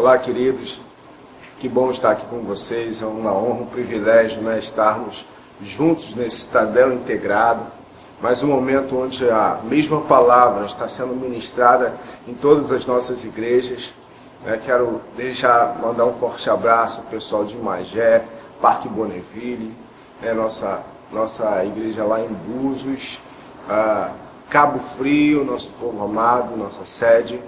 Olá, queridos, que bom estar aqui com vocês, é uma honra, um privilégio, né, estarmos juntos nesse Citadel Integrado, mas um momento onde a mesma palavra está sendo ministrada em todas as nossas igrejas. Quero deixar, mandar um forte abraço ao pessoal de Magé, Parque Bonneville, nossa igreja lá em Búzios, Cabo Frio, nosso povo amado, nossa sede,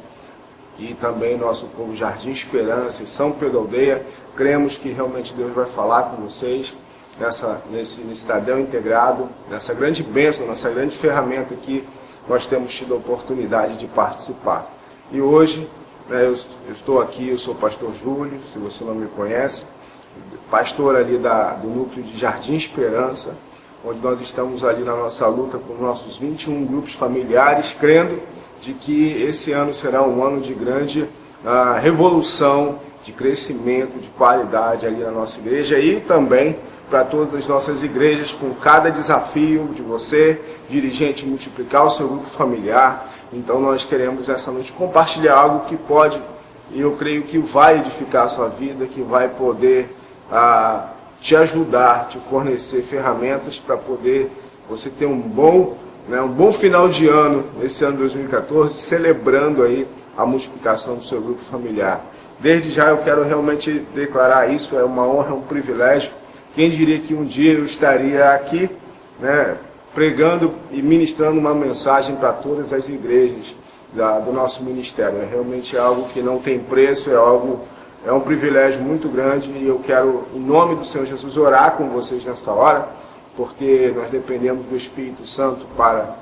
e também nosso povo Jardim Esperança e São Pedro Aldeia. Cremos que realmente Deus vai falar com vocês nesse Citadel Integrado, nessa grande bênção, nessa grande ferramenta que nós temos tido a oportunidade de participar. E hoje, eu estou aqui, eu sou o pastor Júlio, se você não me conhece, pastor ali do núcleo de Jardim Esperança, onde nós estamos ali na nossa luta com nossos 21 grupos familiares, crendo de que esse ano será um ano de grande revolução, de crescimento, de qualidade ali na nossa igreja e também para todas as nossas igrejas, com cada desafio de você, dirigente, multiplicar o seu grupo familiar. Então nós queremos essa noite compartilhar algo que pode, e eu creio que vai edificar a sua vida, que vai poder te ajudar, te fornecer ferramentas para poder você ter um bom final de ano, nesse ano 2014, celebrando aí a multiplicação do seu grupo familiar. Desde já eu quero realmente declarar isso, é uma honra, é um privilégio. Quem diria que um dia eu estaria aqui, pregando e ministrando uma mensagem para todas as igrejas do nosso ministério. É realmente algo que não tem preço, é um privilégio muito grande, e eu quero, em nome do Senhor Jesus, orar com vocês nessa hora, porque nós dependemos do Espírito Santo para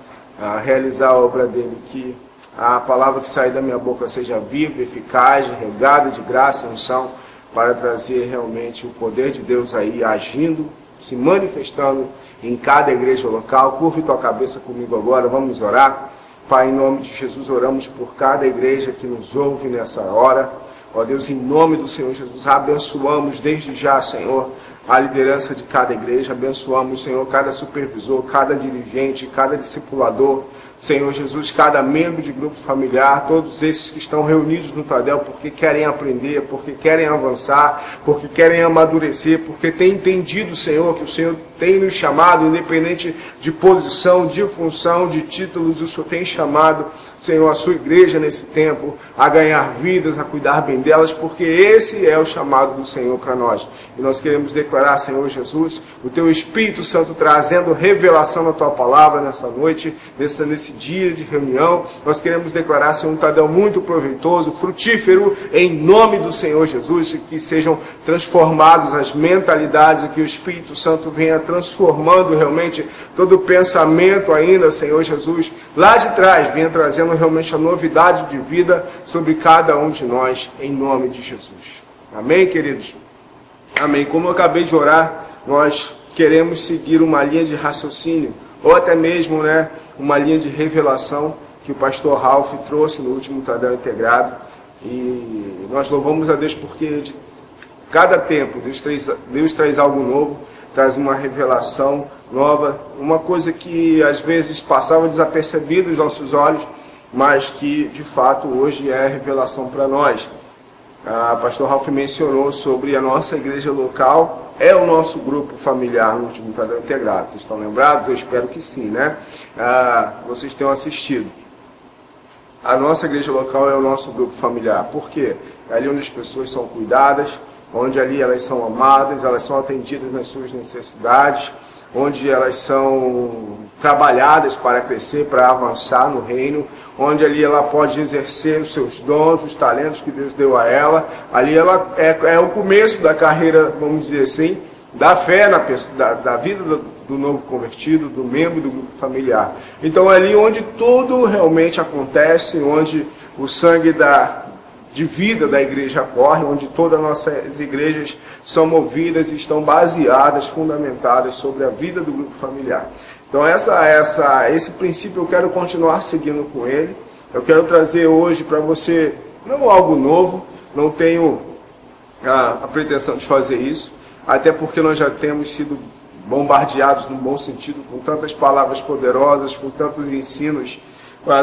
realizar a obra dele, que a palavra que sai da minha boca seja viva, eficaz, regada de graça e unção, para trazer realmente o poder de Deus aí agindo, se manifestando em cada igreja local. Curve tua cabeça comigo agora, vamos orar. Pai, em nome de Jesus, oramos por cada igreja que nos ouve nessa hora. Ó Deus, em nome do Senhor Jesus, abençoamos desde já, Senhor, a liderança de cada igreja. Abençoamos, Senhor, cada supervisor, cada dirigente, cada discipulador. Senhor Jesus, cada membro de grupo familiar, todos esses que estão reunidos no Tadel porque querem aprender, porque querem avançar, porque querem amadurecer, porque têm entendido, Senhor, que o Senhor tem nos chamado, independente de posição, de função, de títulos, o Senhor tem chamado, Senhor, a sua igreja nesse tempo a ganhar vidas, a cuidar bem delas, porque esse é o chamado do Senhor para nós. E nós queremos declarar, Senhor Jesus, o teu Espírito Santo trazendo revelação na tua palavra nessa noite, nesse dia de reunião. Nós queremos declarar, Senhor, um Tadel muito proveitoso, frutífero, em nome do Senhor Jesus, que sejam transformados as mentalidades, e que o Espírito Santo venha transformando realmente todo o pensamento ainda, Senhor Jesus, lá de trás, venha trazendo realmente a novidade de vida sobre cada um de nós, em nome de Jesus. Amém, queridos? Amém. Como eu acabei de orar, nós queremos seguir uma linha de raciocínio, ou até mesmo, uma linha de revelação que o pastor Ralph trouxe no último Tadel Integrado. E nós louvamos a Deus porque de cada tempo Deus traz algo novo, traz uma revelação nova, uma coisa que às vezes passava desapercebida aos nossos olhos, mas que de fato hoje é revelação para nós. O pastor Ralph mencionou sobre a nossa igreja local, é o nosso grupo familiar no último Tadel Integrado. Vocês estão lembrados? Eu espero que sim, vocês tenham assistido. A nossa igreja local é o nosso grupo familiar. Por quê? É ali onde as pessoas são cuidadas, onde ali elas são amadas, elas são atendidas nas suas necessidades, onde elas são trabalhadas para crescer, para avançar no reino, onde ali ela pode exercer os seus dons, os talentos que Deus deu a ela. Ali ela é o começo da carreira, vamos dizer assim, da fé, da vida do novo convertido, do membro do grupo familiar. Então é ali onde tudo realmente acontece, onde o sangue de vida da igreja corre, onde todas as nossas igrejas são movidas e estão baseadas, fundamentadas sobre a vida do grupo familiar. Então esse princípio eu quero continuar seguindo com ele. Eu quero trazer hoje para você, não algo novo, não tenho a pretensão de fazer isso, até porque nós já temos sido bombardeados no bom sentido, com tantas palavras poderosas, com tantos ensinos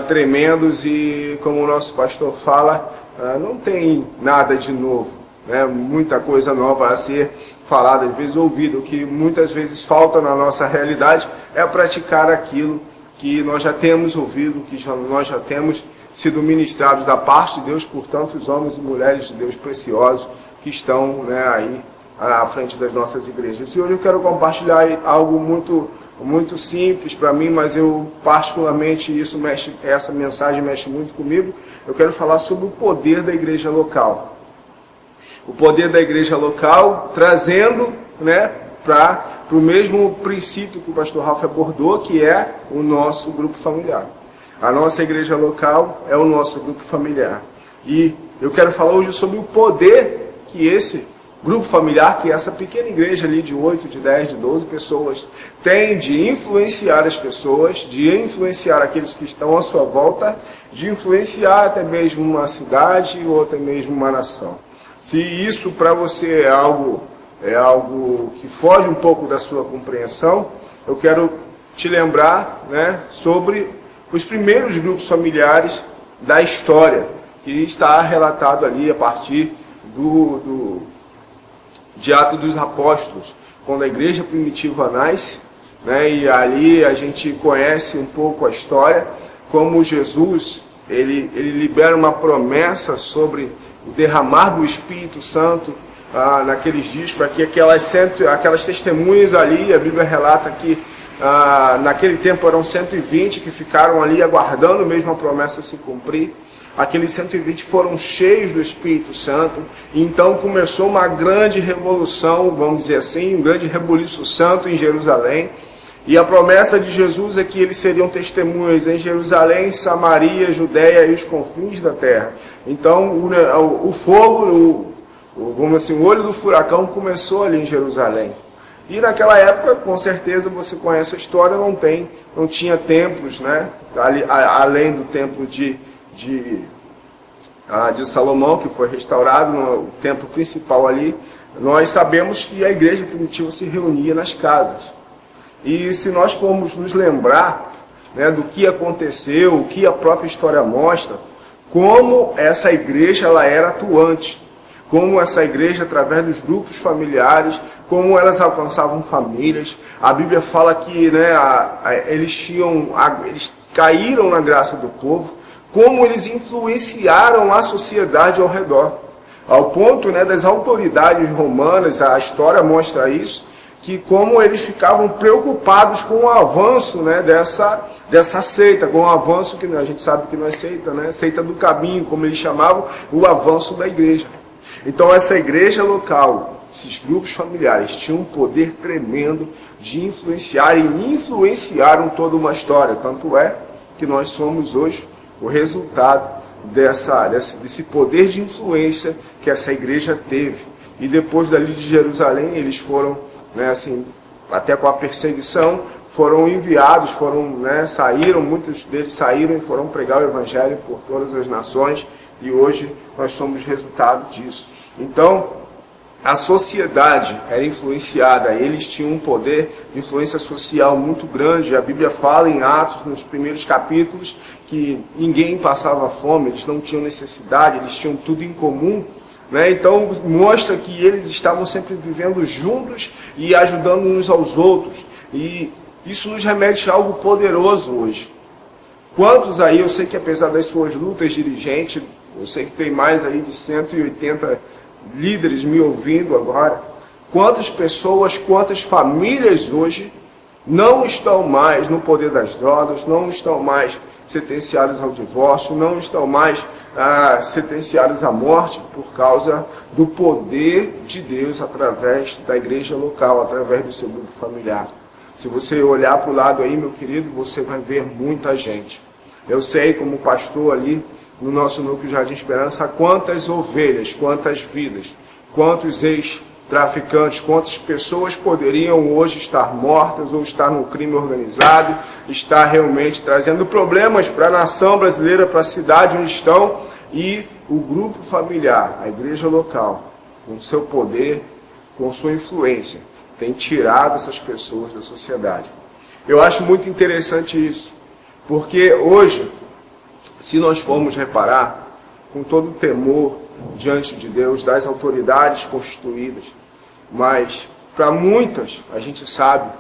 tremendos e, como o nosso pastor fala, não tem nada de novo, né? Muita coisa nova a ser falada, às vezes ouvido. O que muitas vezes falta na nossa realidade é praticar aquilo que nós já temos ouvido, que nós já temos sido ministrados da parte de Deus por tantos homens e mulheres de Deus preciosos que estão, né, aí à frente das nossas igrejas. E hoje eu quero compartilhar algo muito simples para mim, mas eu particularmente essa mensagem mexe muito comigo. Eu quero falar sobre o poder da igreja local. O poder da igreja local, trazendo, né, para o mesmo princípio que o pastor Ralph abordou, que é o nosso grupo familiar. A nossa igreja local é o nosso grupo familiar. E eu quero falar hoje sobre o poder que esse grupo familiar, que essa pequena igreja ali de 8, de 10, de 12 pessoas, tem de influenciar as pessoas, de influenciar aqueles que estão à sua volta, de influenciar até mesmo uma cidade ou até mesmo uma nação. Se isso para você é algo que foge um pouco da sua compreensão, eu quero te lembrar, né, sobre os primeiros grupos familiares da história, que está relatado ali a partir de Atos dos Apóstolos, quando a igreja primitiva nasce, né, e ali a gente conhece um pouco a história, como Jesus ele libera uma promessa sobre o derramar do Espírito Santo naqueles dias, para que aquelas testemunhas ali, a Bíblia relata que naquele tempo eram 120 que ficaram ali aguardando mesmo a promessa se cumprir. Aqueles 120 foram cheios do Espírito Santo, e então começou uma grande revolução, vamos dizer assim, um grande rebuliço santo em Jerusalém. E a promessa de Jesus é que eles seriam testemunhas em Jerusalém, Samaria, Judéia e os confins da terra. Então o fogo, vamos assim, o olho do furacão começou ali em Jerusalém. E naquela época, com certeza você conhece a história, não tinha templos, né? Além do templo de Salomão, que foi restaurado no templo principal ali. Nós sabemos que a igreja primitiva se reunia nas casas. E se nós formos nos lembrar, né, do que aconteceu, o que a própria história mostra, como essa igreja ela era atuante, como essa igreja, através dos grupos familiares, como elas alcançavam famílias. A Bíblia fala que, né, eles caíram na graça do povo, como eles influenciaram a sociedade ao redor, ao ponto, né, das autoridades romanas, a história mostra isso, que como eles ficavam preocupados com o avanço, né, dessa seita, com o avanço que a gente sabe que não é seita, né, seita do caminho, como eles chamavam, o avanço da igreja. Então essa igreja local, esses grupos familiares, tinham um poder tremendo de influenciar, e influenciaram toda uma história. Tanto é que nós somos hoje o resultado desse poder de influência que essa igreja teve. E depois dali de Jerusalém, eles foram, né, assim, até com a perseguição, foram enviados, muitos deles saíram e foram pregar o evangelho por todas as nações, e hoje nós somos resultado disso. Então, a sociedade era influenciada, eles tinham um poder de influência social muito grande. A Bíblia fala em Atos, nos primeiros capítulos, que ninguém passava fome, eles não tinham necessidade, eles tinham tudo em comum, né? Então mostra que eles estavam sempre vivendo juntos e ajudando uns aos outros. E isso nos remete a algo poderoso hoje. Quantos aí, eu sei que apesar das suas lutas dirigentes, eu sei que tem mais aí de 180 líderes me ouvindo agora, quantas pessoas, quantas famílias hoje não estão mais no poder das drogas, não estão mais sentenciadas ao divórcio, não estão mais sentenciadas à morte por causa do poder de Deus através da igreja local, através do seu grupo familiar. Se você olhar para o lado aí, meu querido, você vai ver muita gente. Eu sei, como pastor ali no nosso núcleo Jardim Esperança, quantas ovelhas, quantas vidas, quantos ex-traficantes, quantas pessoas poderiam hoje estar mortas ou estar no crime organizado, estar realmente trazendo problemas para a nação brasileira, para a cidade onde estão. E o grupo familiar, a igreja local, com seu poder, com sua influência, tem tirado essas pessoas da sociedade. Eu acho muito interessante isso, porque hoje se nós formos reparar, com todo o temor diante de Deus, das autoridades constituídas, mas para muitas a gente sabe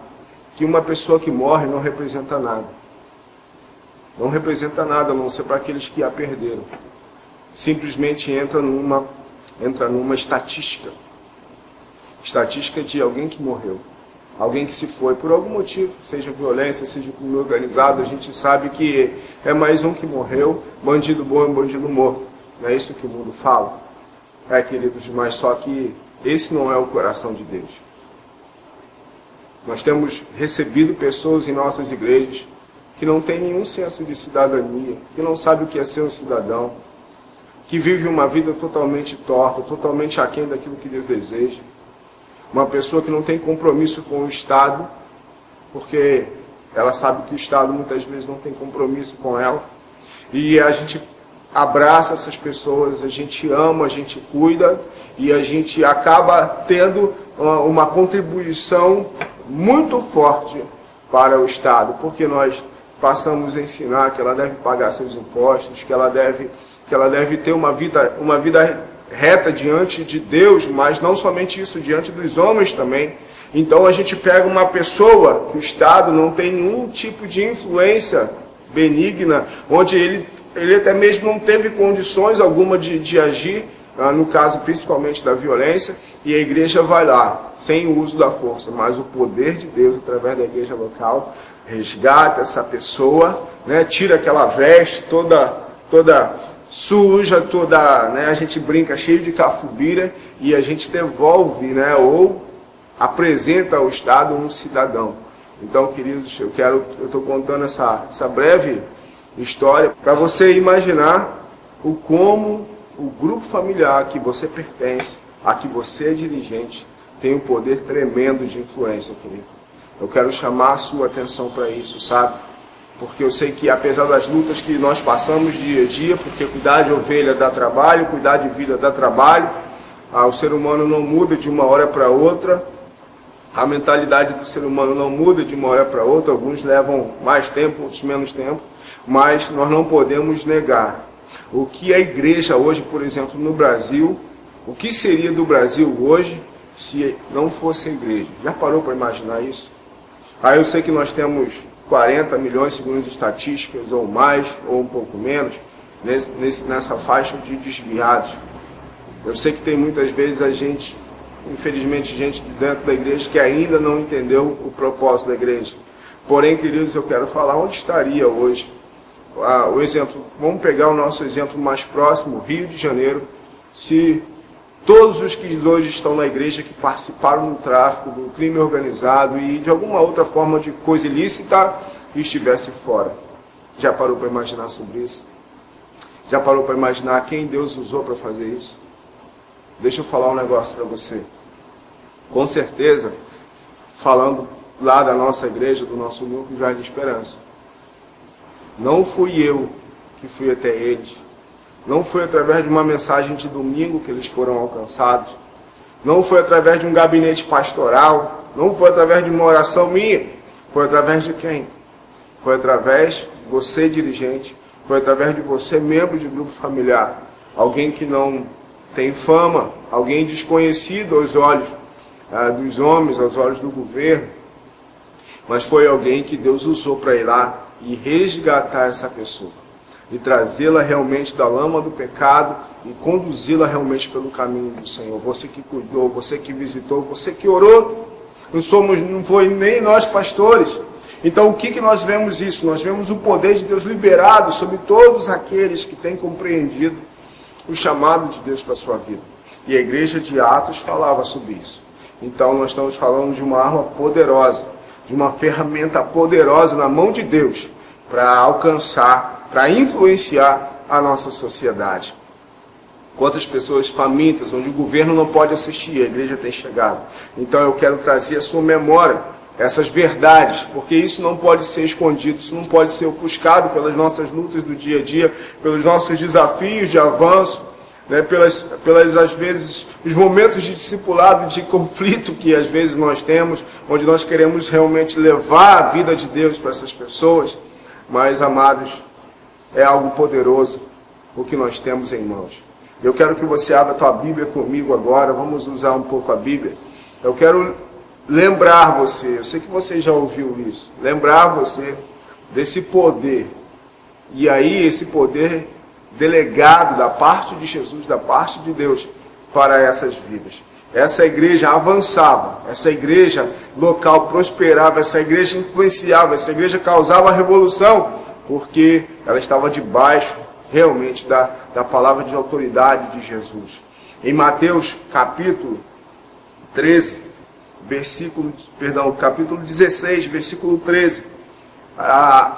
que uma pessoa que morre não representa nada. Não representa nada, a não ser para aqueles que a perderam. Simplesmente entra numa estatística. Estatística de alguém que morreu. Alguém que se foi por algum motivo, seja violência, seja crime organizado, a gente sabe que é mais um que morreu, bandido bom é um bandido morto. Não é isso que o mundo fala? É, queridos, mas só que esse não é o coração de Deus. Nós temos recebido pessoas em nossas igrejas que não têm nenhum senso de cidadania, que não sabem o que é ser um cidadão, que vivem uma vida totalmente torta, totalmente aquém daquilo que Deus deseja. Uma pessoa que não tem compromisso com o Estado, porque ela sabe que o Estado muitas vezes não tem compromisso com ela. E a gente abraça essas pessoas, a gente ama, a gente cuida e a gente acaba tendo uma contribuição muito forte para o Estado, porque nós passamos a ensinar que ela deve pagar seus impostos, que ela deve ter uma vida reta diante de Deus, mas não somente isso, diante dos homens também. Então a gente pega uma pessoa que o Estado não tem nenhum tipo de influência benigna, onde ele até mesmo não teve condições alguma de agir, no caso principalmente da violência, e a igreja vai lá, sem o uso da força, mas o poder de Deus, através da igreja local, resgata essa pessoa, né, tira aquela veste toda suja, toda, né, a gente brinca, cheio de cafubira, e a gente devolve, né, ou apresenta ao Estado um cidadão. Então, queridos, eu estou contando essa breve história para você imaginar como o grupo familiar a que você pertence, a que você é dirigente, tem um poder tremendo de influência, querido. Eu quero chamar a sua atenção para isso, sabe? Porque eu sei que apesar das lutas que nós passamos dia a dia, porque cuidar de ovelha dá trabalho, cuidar de vida dá trabalho, o ser humano não muda de uma hora para outra, a mentalidade do ser humano não muda de uma hora para outra, alguns levam mais tempo, outros menos tempo, mas nós não podemos negar o que a igreja hoje, por exemplo, no Brasil, o que seria do Brasil hoje se não fosse a igreja? Já parou para imaginar isso? Eu sei que nós temos 40 milhões, segundo as estatísticas, ou mais, ou um pouco menos, nessa faixa de desviados. Eu sei que tem muitas vezes a gente, infelizmente, gente dentro da igreja que ainda não entendeu o propósito da igreja. Porém, queridos, eu quero falar onde estaria hoje. O exemplo, vamos pegar o nosso exemplo mais próximo, Rio de Janeiro, se todos os que hoje estão na igreja, que participaram do tráfico, do crime organizado e de alguma outra forma de coisa ilícita, estivesse fora. Já parou para imaginar sobre isso? Já parou para imaginar quem Deus usou para fazer isso? Deixa eu falar um negócio para você. Com certeza, falando lá da nossa igreja, do nosso núcleo Jardim Esperança, não fui eu que fui até eles. Não foi através de uma mensagem de domingo que eles foram alcançados. Não foi através de um gabinete pastoral. Não foi através de uma oração minha. Foi através de quem? Foi através de você, dirigente. Foi através de você, membro de grupo familiar. Alguém que não tem fama. Alguém desconhecido aos olhos dos homens, aos olhos do governo. Mas foi alguém que Deus usou para ir lá e resgatar essa pessoa. E trazê-la realmente da lama do pecado e conduzi-la realmente pelo caminho do Senhor. Você que cuidou, você que visitou, você que orou. Não foi nem nós pastores. Então o que nós vemos isso? Nós vemos o poder de Deus liberado sobre todos aqueles que têm compreendido o chamado de Deus para a sua vida. E a igreja de Atos falava sobre isso. Então nós estamos falando de uma arma poderosa, de uma ferramenta poderosa na mão de Deus para alcançar, para influenciar a nossa sociedade. Quantas pessoas famintas, onde o governo não pode assistir, a igreja tem chegado. Então eu quero trazer à sua memória essas verdades, porque isso não pode ser escondido, isso não pode ser ofuscado pelas nossas lutas do dia a dia, pelos nossos desafios de avanço, né, pelas às vezes, os momentos de discipulado, de conflito que às vezes nós temos, onde nós queremos realmente levar a vida de Deus para essas pessoas. Mas, amados, é algo poderoso o que nós temos em mãos. Eu quero que você abra a tua Bíblia comigo agora, vamos usar um pouco a Bíblia. Eu quero lembrar você, eu sei que você já ouviu isso, lembrar você desse poder. E aí esse poder delegado da parte de Jesus, da parte de Deus, para essas vidas. Essa igreja avançava, essa igreja local prosperava, essa igreja influenciava, essa igreja causava revolução, porque ela estava debaixo realmente da palavra de autoridade de Jesus. Em Mateus capítulo 13, capítulo 16, versículo 13,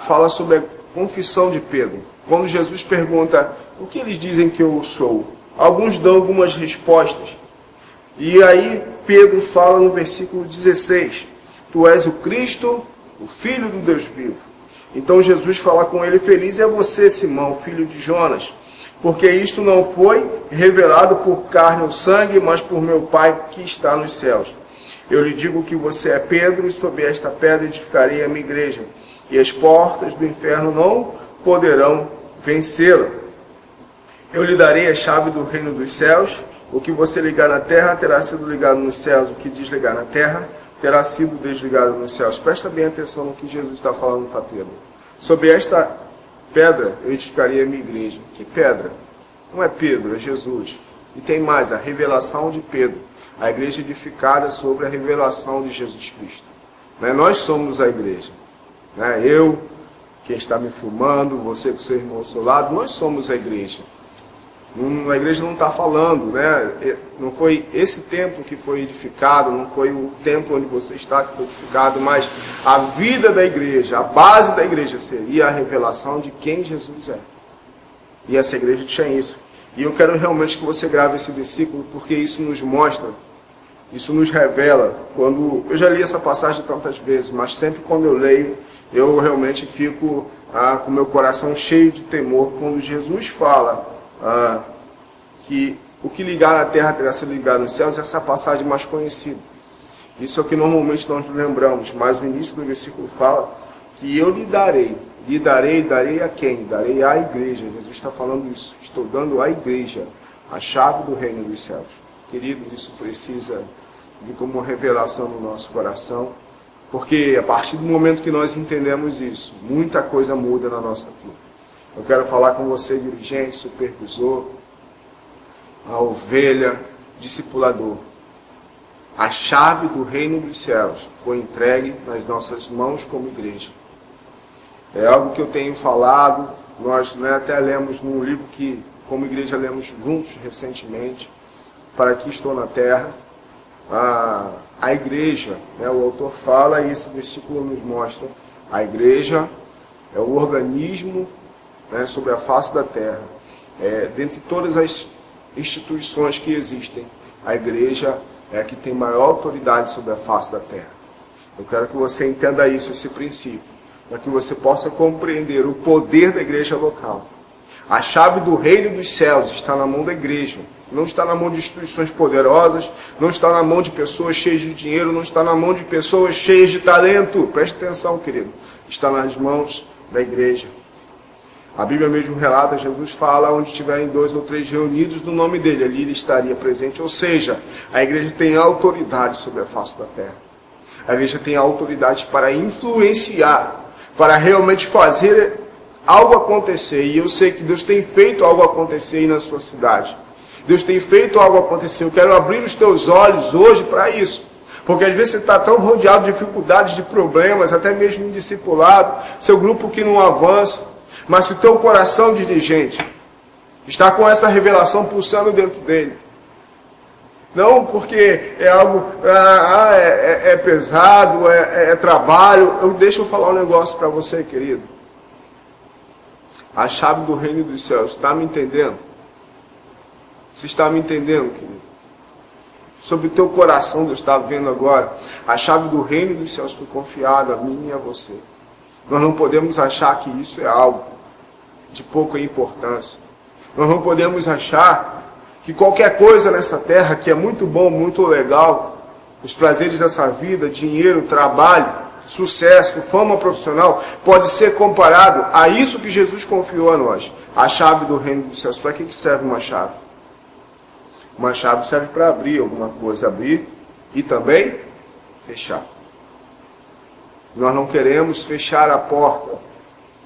fala sobre a confissão de Pedro. Quando Jesus pergunta, o que eles dizem que eu sou? Alguns dão algumas respostas. E aí Pedro fala no versículo 16, tu és o Cristo, o Filho do Deus vivo. Então Jesus fala com ele, feliz é você, Simão, filho de Jonas, porque isto não foi revelado por carne ou sangue, mas por meu Pai que está nos céus. Eu lhe digo que você é Pedro, e sobre esta pedra edificarei a minha igreja, e as portas do inferno não poderão vencê-la. Eu lhe darei a chave do reino dos céus. O que você ligar na terra terá sido ligado nos céus. O que desligar na terra terá sido desligado nos céus. Presta bem atenção no que Jesus está falando para Pedro. Sobre esta pedra eu edificaria a minha igreja. Que pedra? Não é Pedro, é Jesus. E tem mais, a revelação de Pedro. A igreja edificada sobre a revelação de Jesus Cristo. Nós somos a igreja. Eu, quem está me filmando, você com seu irmão ao seu lado, nós somos a igreja. A igreja não está falando, não foi esse templo que foi edificado, não foi o templo onde você está que foi edificado, mas a vida da igreja, a base da igreja seria a revelação de quem Jesus é. E essa igreja tinha isso. E eu quero realmente que você grave esse versículo, porque isso nos mostra, isso nos revela. Quando eu já li essa passagem tantas vezes, mas sempre quando eu leio, eu realmente fico com meu coração cheio de temor quando Jesus fala que o que ligar na terra terá sido ligado nos céus. Essa passagem mais conhecida. Isso é o que normalmente nós lembramos, mas o início do versículo fala que eu lhe darei. Lhe darei a quem? Darei à igreja. Jesus está falando isso. Estou dando à igreja a chave do reino dos céus. Querido, isso precisa vir como uma revelação no nosso coração, porque a partir do momento que nós entendemos isso, muita coisa muda na nossa vida. Eu quero falar com você, dirigente, supervisor, a ovelha, discipulador. A chave do reino dos céus foi entregue nas nossas mãos como igreja. É algo que eu tenho falado, nós até lemos num livro que, como igreja, lemos juntos recentemente, Para que estou na terra. A igreja, o autor fala, e esse versículo nos mostra, a igreja é o organismo sobre a face da terra. Dentre todas as instituições que existem, a igreja é a que tem maior autoridade sobre a face da terra. Eu quero que você entenda isso, esse princípio, para que você possa compreender o poder da igreja local. A chave do reino dos céus está na mão da igreja. Não está na mão de instituições poderosas, não está na mão de pessoas cheias de dinheiro, não está na mão de pessoas cheias de talento. Preste atenção, querido. Está nas mãos da igreja. A Bíblia mesmo relata, Jesus fala, onde estiverem 2 ou 3 reunidos no nome dele, ali ele estaria presente. Ou seja, a igreja tem autoridade sobre a face da terra. A igreja tem autoridade para influenciar, para realmente fazer algo acontecer. E eu sei que Deus tem feito algo acontecer aí na sua cidade. Deus tem feito algo acontecer. Eu quero abrir os teus olhos hoje para isso. Porque às vezes você está tão rodeado de dificuldades, de problemas, até mesmo em discipulado, seu grupo que não avança. Mas se o teu coração, dirigente, está com essa revelação pulsando dentro dele, não porque é algo, é pesado, é trabalho, deixa eu falar um negócio para você, querido. A chave do reino dos céus, está me entendendo? Você está me entendendo, querido? Sobre o teu coração, Deus está vendo agora. A chave do reino dos céus foi confiada a mim e a você. Nós não podemos achar que isso é algo de pouca importância. Nós não podemos achar que qualquer coisa nessa terra, que é muito bom, muito legal, os prazeres dessa vida, dinheiro, trabalho, sucesso, fama profissional, pode ser comparado a isso que Jesus confiou a nós. A chave do reino dos céus. Para que serve uma chave? Uma chave serve para abrir alguma coisa, abrir e também fechar. Nós não queremos fechar a porta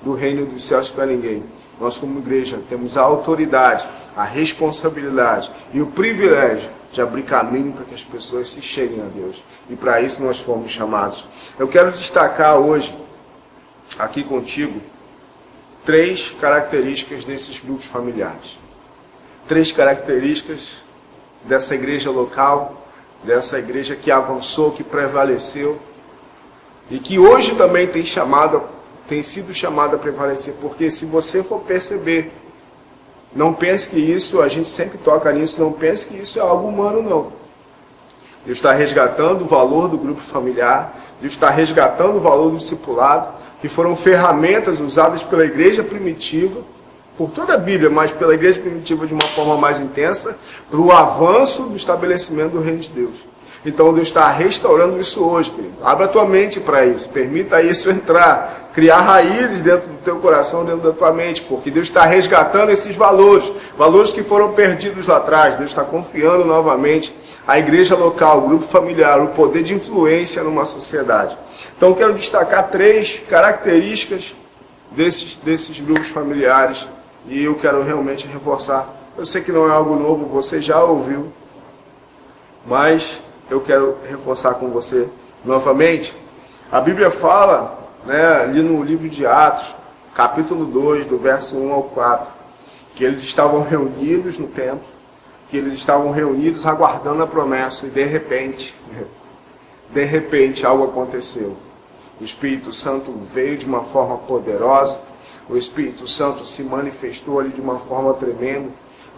do reino dos céus para ninguém. Nós, como igreja, temos a autoridade, a responsabilidade e o privilégio de abrir caminho para que as pessoas se cheguem a Deus. E para isso nós fomos chamados. Eu quero destacar hoje, aqui contigo, 3 características desses grupos familiares. 3 características dessa igreja local, dessa igreja que avançou, que prevaleceu, e que hoje também tem sido chamada a prevalecer, porque se você for perceber, não pense que isso, a gente sempre toca nisso, não pense que isso é algo humano, não. Deus está resgatando o valor do grupo familiar, Deus está resgatando o valor do discipulado, que foram ferramentas usadas pela igreja primitiva, por toda a Bíblia, mas pela igreja primitiva de uma forma mais intensa, para o avanço do estabelecimento do reino de Deus. Então Deus está restaurando isso hoje, querido. Abra a tua mente para isso, permita isso entrar, criar raízes dentro do teu coração, dentro da tua mente, porque Deus está resgatando esses valores, valores que foram perdidos lá atrás. Deus está confiando novamente a igreja local, o grupo familiar, o poder de influência numa sociedade. Então quero destacar 3 características desses grupos familiares e eu quero realmente reforçar. Eu sei que não é algo novo, você já ouviu, mas eu quero reforçar com você novamente. A Bíblia fala, ali no livro de Atos, capítulo 2, do verso 1 ao 4, que eles estavam reunidos no templo, que eles estavam reunidos aguardando a promessa, e de repente algo aconteceu. O Espírito Santo veio de uma forma poderosa, o Espírito Santo se manifestou ali de uma forma tremenda,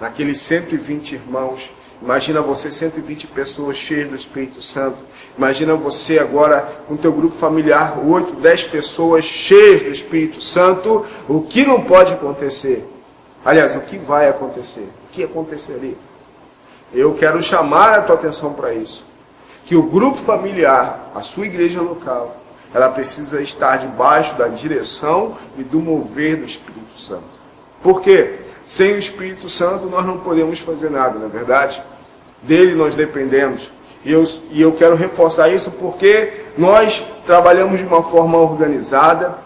naqueles 120 irmãos. Imagina você, 120 pessoas cheias do Espírito Santo. Imagina você agora com o teu grupo familiar, 8, 10 pessoas cheias do Espírito Santo. O que não pode acontecer? Aliás, o que vai acontecer? O que aconteceria? Eu quero chamar a tua atenção para isso. Que o grupo familiar, a sua igreja local, ela precisa estar debaixo da direção e do mover do Espírito Santo. Por quê? Sem o Espírito Santo nós não podemos fazer nada, não é verdade? Dele nós dependemos. E eu quero reforçar isso porque nós trabalhamos de uma forma organizada,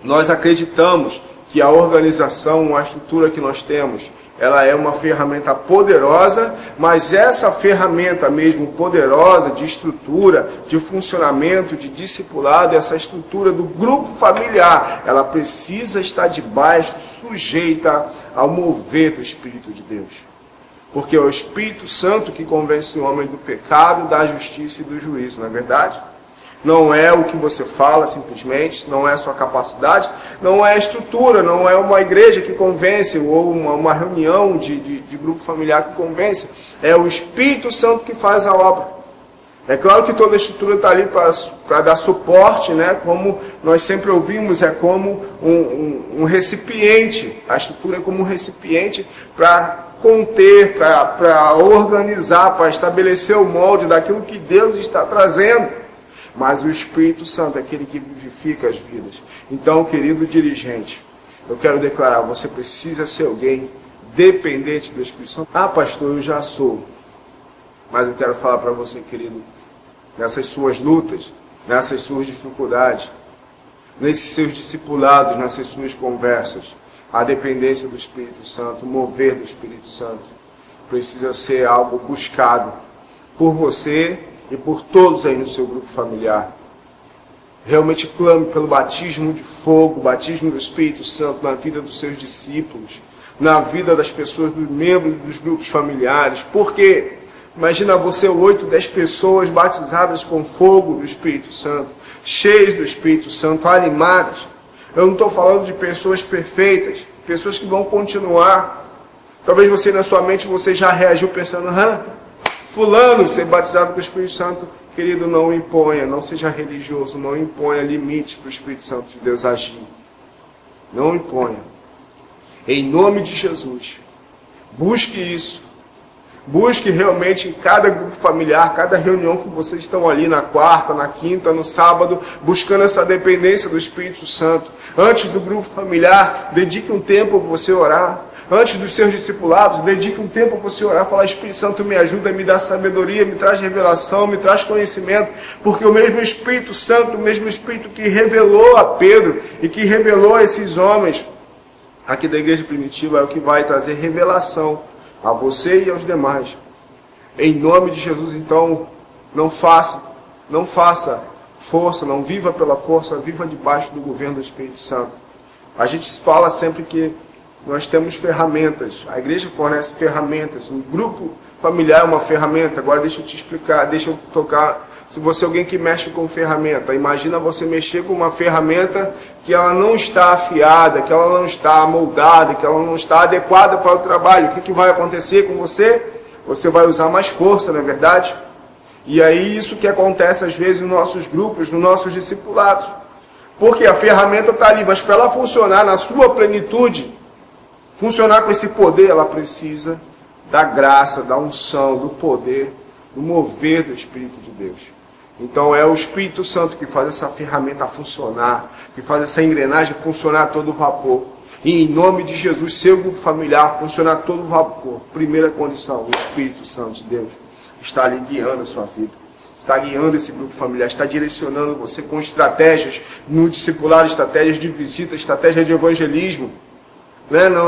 nós acreditamos que a organização, a estrutura que nós temos, ela é uma ferramenta poderosa, mas essa ferramenta mesmo poderosa de estrutura, de funcionamento, de discipulado, essa estrutura do grupo familiar, ela precisa estar debaixo, sujeita ao mover do Espírito de Deus. Porque é o Espírito Santo que convence o homem do pecado, da justiça e do juízo, não é verdade? Não é o que você fala simplesmente, não é a sua capacidade, não é a estrutura, não é uma igreja que convence, ou uma reunião de grupo familiar que convence. É o Espírito Santo que faz a obra. É claro que toda a estrutura está ali para dar suporte, como nós sempre ouvimos, é como um recipiente. A estrutura é como um recipiente para conter, para organizar, para estabelecer o molde daquilo que Deus está trazendo. Mas o Espírito Santo é aquele que vivifica as vidas. Então, querido dirigente, eu quero declarar, você precisa ser alguém dependente do Espírito Santo. Ah, pastor, eu já sou. Mas eu quero falar para você, querido, nessas suas lutas, nessas suas dificuldades, nesses seus discipulados, nessas suas conversas, a dependência do Espírito Santo, o mover do Espírito Santo, precisa ser algo buscado por você e por todos aí no seu grupo familiar. Realmente clame pelo batismo de fogo, batismo do Espírito Santo na vida dos seus discípulos, na vida das pessoas, dos membros dos grupos familiares. Por quê? Imagina você 8, 10 pessoas batizadas com fogo do Espírito Santo, cheias do Espírito Santo, animadas. Eu não estou falando de pessoas perfeitas, pessoas que vão continuar. Talvez você na sua mente você já reagiu pensando, fulano ser batizado com o Espírito Santo. Querido, não imponha, não seja religioso, não imponha limites para o Espírito Santo de Deus agir. Não imponha. Em nome de Jesus, busque isso. Busque realmente cada grupo familiar, cada reunião que vocês estão ali na quarta, na quinta, no sábado, buscando essa dependência do Espírito Santo. Antes do grupo familiar, dedique um tempo para você orar. Antes dos seus discipulados, dedique um tempo para você orar, falar: Espírito Santo, me ajuda, me dá sabedoria, me traz revelação, me traz conhecimento, porque o mesmo Espírito Santo, o mesmo Espírito que revelou a Pedro e que revelou a esses homens aqui da igreja primitiva, é o que vai trazer revelação a você e aos demais. Em nome de Jesus, então, não faça força, não viva pela força, viva debaixo do governo do Espírito Santo. A gente fala sempre que nós temos ferramentas, a igreja fornece ferramentas, o grupo familiar é uma ferramenta. Agora deixa eu te explicar, deixa eu tocar. Se você é alguém que mexe com ferramenta, imagina você mexer com uma ferramenta que ela não está afiada, que ela não está moldada, que ela não está adequada para o trabalho. O que vai acontecer com você? Você vai usar mais força, não é verdade? E aí isso que acontece às vezes nos nossos grupos, nos nossos discipulados. Porque a ferramenta está ali, mas para ela funcionar na sua plenitude, funcionar com esse poder, ela precisa da graça, da unção, do poder, do mover do Espírito de Deus. Então é o Espírito Santo que faz essa ferramenta funcionar, que faz essa engrenagem funcionar a todo vapor. E em nome de Jesus, seu grupo familiar funcionar a todo vapor. Primeira condição, o Espírito Santo de Deus está ali guiando a sua vida. Está guiando esse grupo familiar, está direcionando você com estratégias no discipulado, estratégias de visita, estratégia de evangelismo.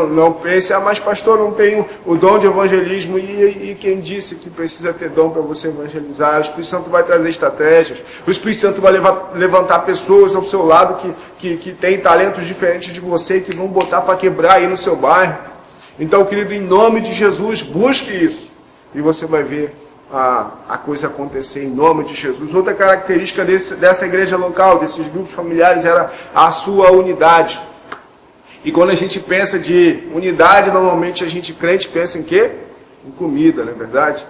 Não pense: mas pastor, não tenho o dom de evangelismo. E quem disse que precisa ter dom para você evangelizar? O Espírito Santo vai trazer estratégias. O Espírito Santo vai levantar pessoas ao seu lado que têm talentos diferentes de você e que vão botar para quebrar aí no seu bairro. Então, querido, em nome de Jesus, busque isso. E você vai ver a coisa acontecer em nome de Jesus. Outra característica dessa igreja local, desses grupos familiares, era a sua unidade. E quando a gente pensa de unidade, normalmente a gente crente pensa em quê? Em comida, não é verdade?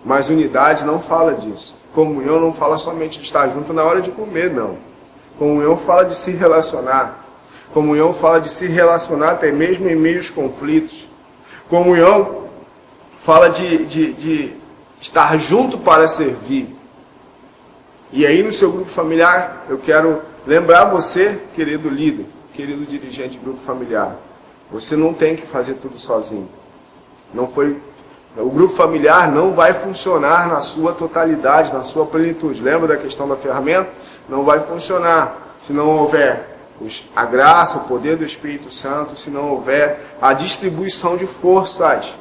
Mas unidade não fala disso. Comunhão não fala somente de estar junto na hora de comer, não. Comunhão fala de se relacionar. Comunhão fala de se relacionar até mesmo em meio aos conflitos. Comunhão fala de estar junto para servir. E aí no seu grupo familiar, eu quero lembrar você, querido líder, querido dirigente de grupo familiar, você não tem que fazer tudo sozinho. O grupo familiar não vai funcionar na sua totalidade, na sua plenitude. Lembra da questão da ferramenta? Não vai funcionar se não houver a graça, o poder do Espírito Santo, se não houver a distribuição de forças.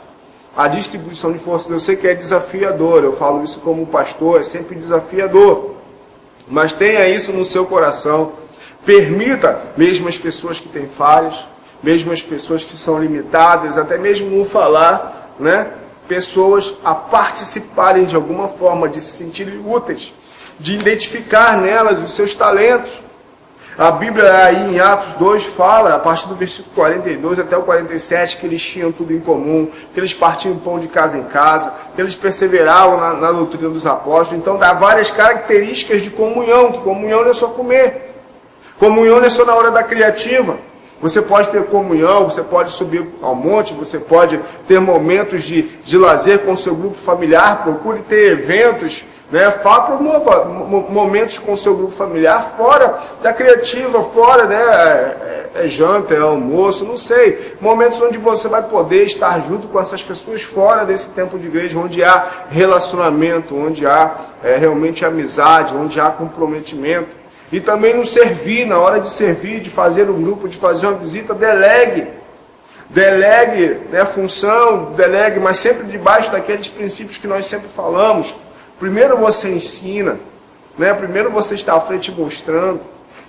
A distribuição de forças, eu sei que é desafiador, eu falo isso como pastor, é sempre desafiador. Mas tenha isso no seu coração. Permita, mesmo as pessoas que têm falhas, mesmo as pessoas que são limitadas, até mesmo no falar, pessoas a participarem de alguma forma, de se sentirem úteis, de identificar nelas os seus talentos. A Bíblia aí em Atos 2 fala, a partir do versículo 42 até o 47, que eles tinham tudo em comum, que eles partiam pão de casa em casa, que eles perseveravam na doutrina dos apóstolos. Então dá várias características de comunhão, que comunhão não é só comer. Comunhão não é só na hora da criativa. Você pode ter comunhão, você pode subir ao monte, você pode ter momentos de lazer com o seu grupo familiar, procure ter eventos, promova momentos com o seu grupo familiar fora da criativa, fora, é janta, é almoço, não sei. Momentos onde você vai poder estar junto com essas pessoas fora desse tempo de igreja, onde há relacionamento, onde há realmente amizade, onde há comprometimento. E também no servir, na hora de servir, de fazer um grupo, de fazer uma visita, delegue. Delegue a função, delegue, mas sempre debaixo daqueles princípios que nós sempre falamos. Primeiro você ensina, primeiro você está à frente mostrando.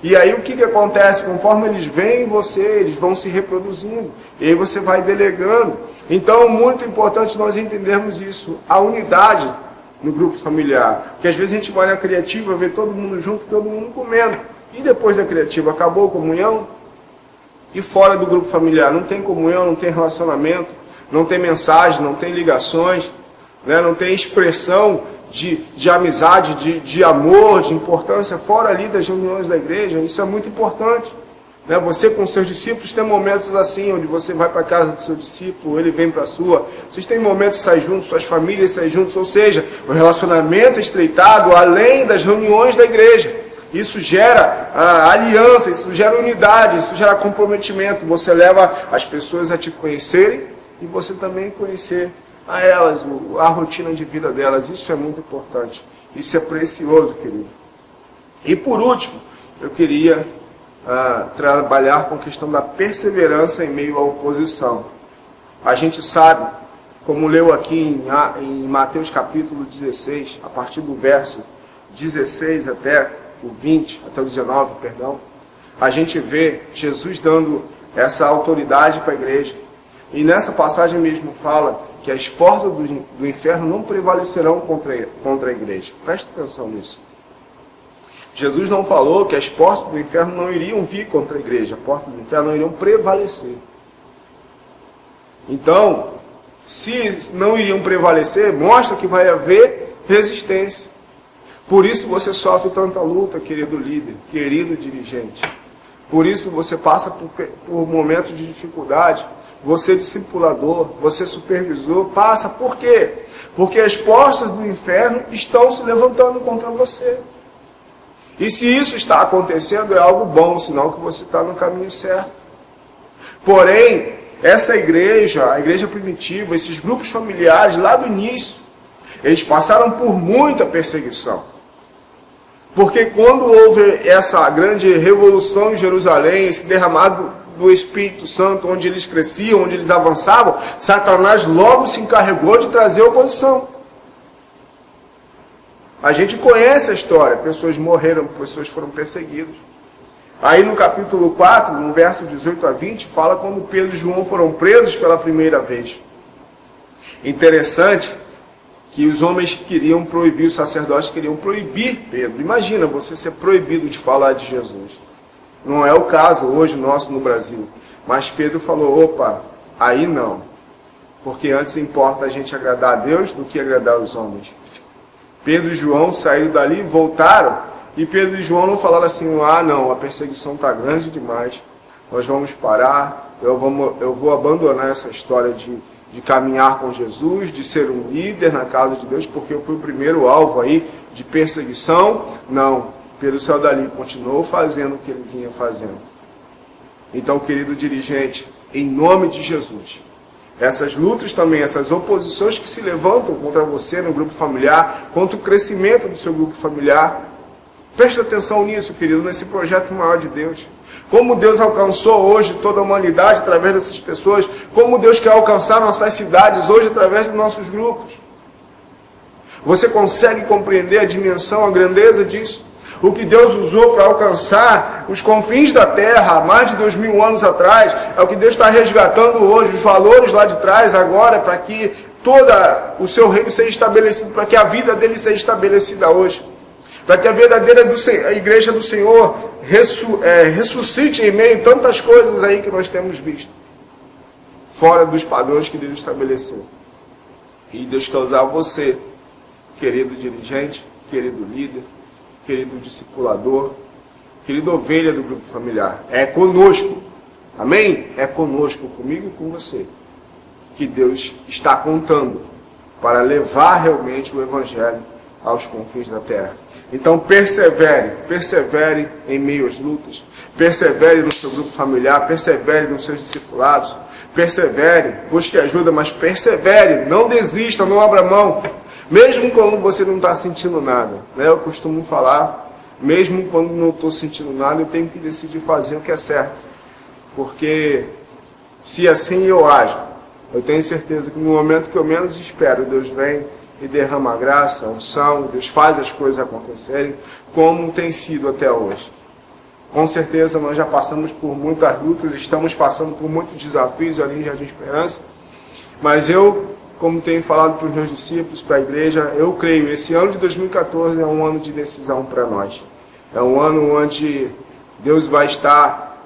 E aí o que acontece? Conforme eles veem você, eles vão se reproduzindo. E aí você vai delegando. Então é muito importante nós entendermos isso. A unidade no grupo familiar. Porque às vezes a gente vai na criativa, vê todo mundo junto, todo mundo comendo. E depois da criativa, acabou a comunhão? E fora do grupo familiar, não tem comunhão, não tem relacionamento, não tem mensagem, não tem ligações, não tem expressão de amizade, de amor, de importância, fora ali das reuniões da igreja. Isso é muito importante. Né? Você com seus discípulos tem momentos assim, onde você vai para a casa do seu discípulo, ele vem para a sua. Vocês têm momentos de sair juntos, suas famílias saem juntos, ou seja, o relacionamento estreitado além das reuniões da igreja. Isso gera aliança, isso gera unidade, isso gera comprometimento. Você leva as pessoas a te conhecerem e você também conhecer a elas, a rotina de vida delas. Isso é muito importante. Isso é precioso, querido. E por último, eu queria trabalhar com a questão da perseverança em meio à oposição. A gente sabe, como leu aqui em Mateus capítulo 16, a partir do verso 16 até o 20, até o 19, perdão, a gente vê Jesus dando essa autoridade para a igreja. E nessa passagem mesmo fala que as portas do inferno não prevalecerão contra a igreja. Preste atenção nisso. Jesus não falou que as portas do inferno não iriam vir contra a igreja. As portas do inferno não iriam prevalecer. Então, se não iriam prevalecer, mostra que vai haver resistência. Por isso você sofre tanta luta, querido líder, querido dirigente. Por isso você passa por momentos de dificuldade. Você discipulador, você supervisor, passa. Por quê? Porque as portas do inferno estão se levantando contra você. E se isso está acontecendo, é algo bom, sinal que você está no caminho certo. Porém, essa igreja, a igreja primitiva, esses grupos familiares, lá do início, eles passaram por muita perseguição. Porque quando houve essa grande revolução em Jerusalém, esse derramado do Espírito Santo, onde eles cresciam, onde eles avançavam, Satanás logo se encarregou de trazer oposição. A gente conhece a história, pessoas morreram, pessoas foram perseguidas. Aí no capítulo 4, no verso 18 a 20, fala quando Pedro e João foram presos pela primeira vez. Interessante que os homens queriam proibir, os sacerdotes queriam proibir Pedro. Imagina você ser proibido de falar de Jesus. Não é o caso hoje nosso no Brasil. Mas Pedro falou, opa, aí não. Porque antes importa a gente agradar a Deus do que agradar os homens. Pedro e João saíram dali, voltaram, e Pedro e João não falaram assim, não, a perseguição está grande demais, nós vamos parar, eu vou abandonar essa história de caminhar com Jesus, de ser um líder na casa de Deus, porque eu fui o primeiro alvo aí de perseguição. Não, Pedro saiu dali, continuou fazendo o que ele vinha fazendo. Então, querido dirigente, em nome de Jesus, essas lutas também, essas oposições que se levantam contra você no grupo familiar, contra o crescimento do seu grupo familiar, preste atenção nisso, querido, nesse projeto maior de Deus. Como Deus alcançou hoje toda a humanidade através dessas pessoas, como Deus quer alcançar nossas cidades hoje através dos nossos grupos. Você consegue compreender a dimensão, a grandeza disso? O que Deus usou para alcançar os confins da terra, há mais de 2000 anos atrás, é o que Deus está resgatando hoje, os valores lá de trás, agora, para que todo o seu reino seja estabelecido, para que a vida dele seja estabelecida hoje. Para que a verdadeira igreja do Senhor ressuscite em meio a tantas coisas aí que nós temos visto. Fora dos padrões que Deus estabeleceu. E Deus quer usar você, querido dirigente, querido líder, querido discipulador, querido ovelha do grupo familiar. É conosco, amém? É conosco, comigo e com você, que Deus está contando para levar realmente o Evangelho aos confins da terra. Então persevere em meio às lutas, persevere no seu grupo familiar, persevere nos seus discipulados, persevere, busque ajuda, mas persevere, não desista, não abra mão, mesmo quando você não está sentindo nada. Né? Eu costumo falar, mesmo quando não estou sentindo nada, eu tenho que decidir fazer o que é certo, porque se assim eu ajo, eu tenho certeza que no momento que eu menos espero, Deus vem e derrama a graça, a unção, Deus faz as coisas acontecerem, como tem sido até hoje. Com certeza nós já passamos por muitas lutas, estamos passando por muitos desafios ali em Jardim Esperança, mas eu, como tenho falado para os meus discípulos, para a igreja, eu creio, esse ano de 2014 é um ano de decisão para nós. É um ano onde Deus vai estar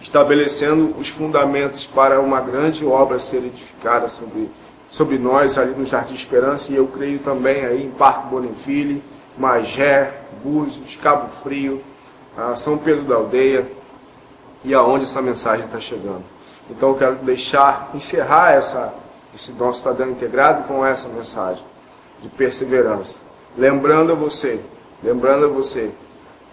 estabelecendo os fundamentos para uma grande obra ser edificada sobre nós ali no Jardim Esperança, e eu creio também aí em Parque Bonifile, Magé, Búzios, Cabo Frio, São Pedro da Aldeia, e aonde essa mensagem está chegando. Então eu quero encerrar esse nosso Estadão Integrado com essa mensagem de perseverança. Lembrando a você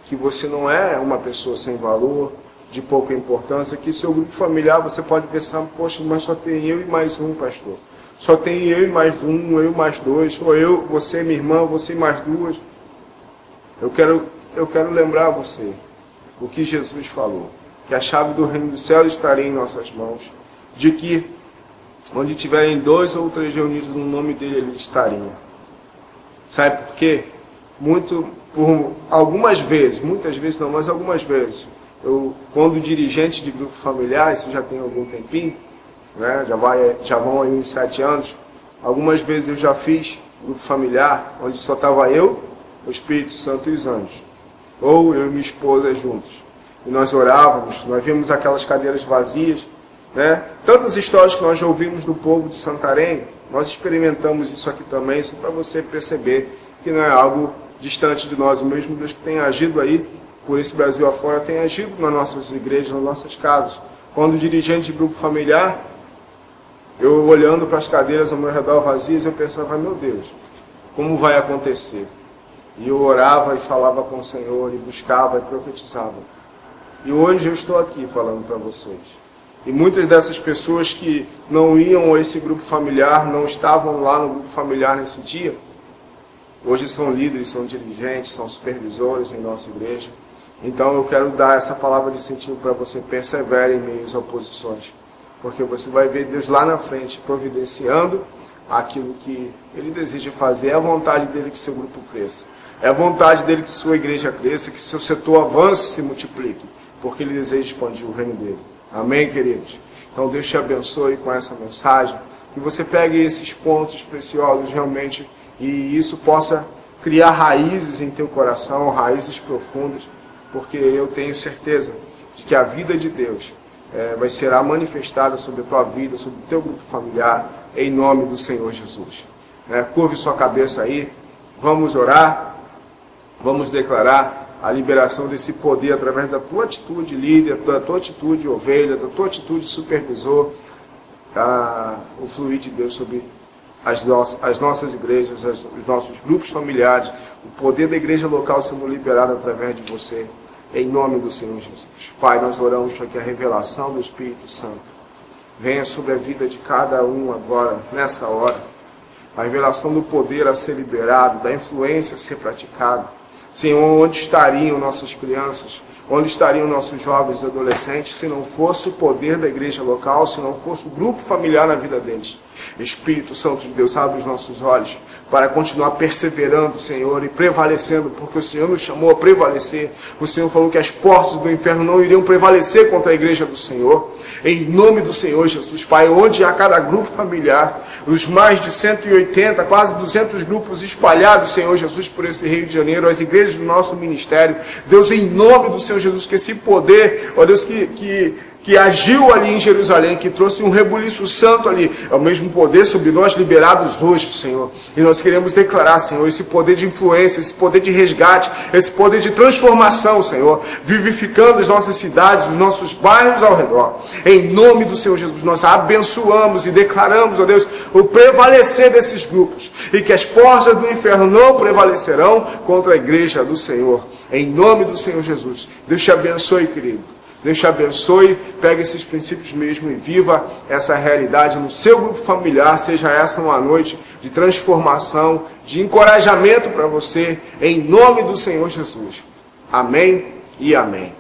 que você não é uma pessoa sem valor, de pouca importância, que seu grupo familiar você pode pensar, poxa, mas só tem eu e mais um, pastor. Só tem eu e mais um, eu e mais dois, ou eu, você, minha irmã, você e mais duas. Eu quero lembrar você o que Jesus falou, que a chave do reino do céu estaria em nossas mãos, de que onde tiverem 2 ou 3 reunidos no nome dele, ele estaria. Sabe por quê? Por algumas vezes, muitas vezes não, mas algumas vezes, quando dirigente de grupo familiar, isso já tem algum tempinho, né? Já vão aí uns 7 anos, algumas vezes eu já fiz grupo familiar, onde só estava eu, o Espírito Santo e os anjos, ou eu e minha esposa juntos, e nós orávamos, nós vimos aquelas cadeiras vazias, né? Tantas histórias que nós já ouvimos do povo de Santarém, nós experimentamos isso aqui também, só para você perceber que não é algo distante de nós. O mesmo Deus que tem agido aí por esse Brasil afora tem agido nas nossas igrejas, nas nossas casas. Quando dirigente de grupo familiar, eu olhando para as cadeiras ao meu redor vazias, eu pensava, meu Deus, como vai acontecer? E eu orava e falava com o Senhor, e buscava e profetizava. E hoje eu estou aqui falando para vocês. E muitas dessas pessoas que não iam a esse grupo familiar, não estavam lá no grupo familiar nesse dia, hoje são líderes, são dirigentes, são supervisores em nossa igreja. Então eu quero dar essa palavra de incentivo para você, persevere em meio às oposições. Porque você vai ver Deus lá na frente providenciando aquilo que Ele deseja fazer. É a vontade dEle que seu grupo cresça. É a vontade dEle que sua igreja cresça, que seu setor avance e se multiplique. Porque Ele deseja expandir o reino dEle. Amém, queridos? Então Deus te abençoe com essa mensagem. Que você pegue esses pontos preciosos realmente e isso possa criar raízes em teu coração, raízes profundas. Porque eu tenho certeza de que a vida de Deus vai ser manifestada sobre a tua vida, sobre o teu grupo familiar, em nome do Senhor Jesus. Curve sua cabeça aí, vamos orar, vamos declarar a liberação desse poder através da tua atitude líder, da tua atitude ovelha, da tua atitude supervisor, o fluir de Deus sobre as nossas igrejas, os nossos grupos familiares, o poder da igreja local sendo liberado através de você, em nome do Senhor Jesus. Pai, nós oramos para que a revelação do Espírito Santo venha sobre a vida de cada um agora, nessa hora. A revelação do poder a ser liberado, da influência a ser praticada. Senhor, onde estariam nossas crianças? Onde estariam nossos jovens e adolescentes se não fosse o poder da igreja local, se não fosse o grupo familiar na vida deles? Espírito Santo de Deus, abre os nossos olhos para continuar perseverando, Senhor, e prevalecendo, porque o Senhor nos chamou a prevalecer. O Senhor falou que as portas do inferno não iriam prevalecer contra a igreja do Senhor. Em nome do Senhor Jesus, Pai, onde há cada grupo familiar, os mais de 180, quase 200 grupos espalhados, Senhor Jesus, por esse Rio de Janeiro, as igrejas do nosso ministério, Deus, em nome do Senhor Jesus, que esse poder, ó Deus, que agiu ali em Jerusalém, que trouxe um rebuliço santo ali, é o mesmo poder sobre nós liberados hoje, Senhor. E nós queremos declarar, Senhor, esse poder de influência, esse poder de resgate, esse poder de transformação, Senhor, vivificando as nossas cidades, os nossos bairros ao redor. Em nome do Senhor Jesus, nós abençoamos e declaramos, ó Deus, o prevalecer desses grupos, e que as portas do inferno não prevalecerão contra a igreja do Senhor. Em nome do Senhor Jesus. Deus te abençoe, querido. Deus te abençoe, pega esses princípios mesmo e viva essa realidade no seu grupo familiar, seja essa uma noite de transformação, de encorajamento para você, em nome do Senhor Jesus. Amém e amém.